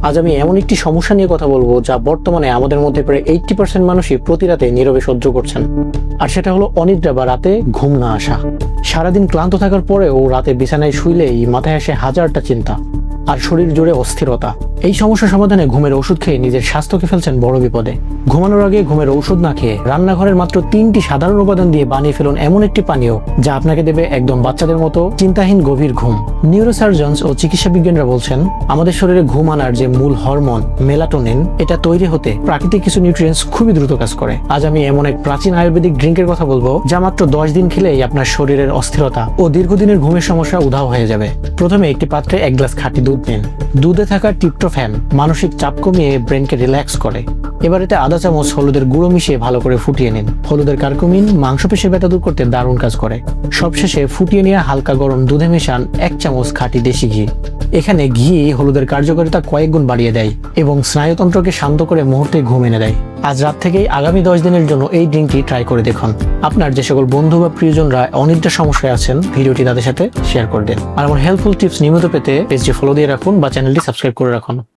আজ আমি এমন একটি সমস্যা নিয়ে কথা বলবো যা বর্তমানে আমাদের মধ্যে প্রায় 80% মানুষই প্রতি রাতে নীরবে সহ্য করছেন। আর সেটা হলো অনিদ্রা বা রাতে ঘুম না আসা। সারাদিন ক্লান্ত থাকার পরেও রাতে বিছানায় শুইলেই মাথায় আসে হাজারটা চিন্তা আর শরীর জুড়ে অস্থিরতা। এই সমস্যা সমাধানে ঘুমের ওষুধ খেয়ে নিজের স্বাস্থ্যকে ফেলছেন বড় বিপদে। ঘুমানোর আগে ঘুমের ঔষধ না খেয়ে রান্নাঘরের মাত্র 3টি সাধারণ উপাদান দিয়ে বানিয়ে ফেলুন এমন একটি পানীয় যা আপনাকে দেবে একদম বাচ্চাদের মতো চিন্তাহীন গভীর ঘুম। নিউরোসার্জনস ও চিকিৎসা বিজ্ঞানীরা বলছেন, আমাদের শরীরে ঘুম আনার যে মূল হরমোন মেলাটোনিন, এটা তৈরি হতে প্রাকৃতিক কিছু নিউট্রিয়েন্টস খুবই দ্রুত কাজ করে। আজ আমি এমন এক প্রাচীন আয়ুর্বেদিক ড্রিঙ্কের কথা বলবো যা মাত্র 10 দিন খেলেই আপনার শরীরের অস্থিরতা ও দীর্ঘদিনের ঘুমের সমস্যা উধাও হয়ে যাবে। প্রথমে একটি পাত্রে 1 গ্লাস খাঁটি দুধ নিন। দুধে থাকা ট্রিপ্টোফ্যান মানসিক চাপ কমিয়ে ব্রেনকে রিল্যাক্স করে। এবার এতে আধা চামচ হলুদের গুঁড়ো মিশিয়ে ভালো করে ফুটিয়ে নিন। হলুদের কার্কুমিন মাংসপেশির ব্যথা দূর করতে দারুণ কাজ করে। সবশেষে ফুটিয়ে নিয়ে হালকা গরম দুধে মেশান 1 চামচ খাঁটি দেশি ঘি। এখানে ঘি হলুদের কার্যকারিতা কয়েক গুণ বাড়িয়ে দেয় এবং স্নায়ুতন্ত্রকে শান্ত করে মুহূর্তে ঘুম এনে দেয়। আজ রাত থেকেই আগামী 10 দিনের জন্য এই ড্রিঙ্কটি ট্রাই করে দেখুন। আপনার যে সকল বন্ধু বা প্রিয়জনরা অনিদ্রা সমস্যায় আছেন, ভিডিওটি তাদের সাথে শেয়ার করে দিন। আর আমার হেল্পফুল টিপস নিয়মিত পেতে পেজটি ফলো দিয়ে রাখুন বা চ্যানেলটি সাবস্ক্রাইব করে রাখুন।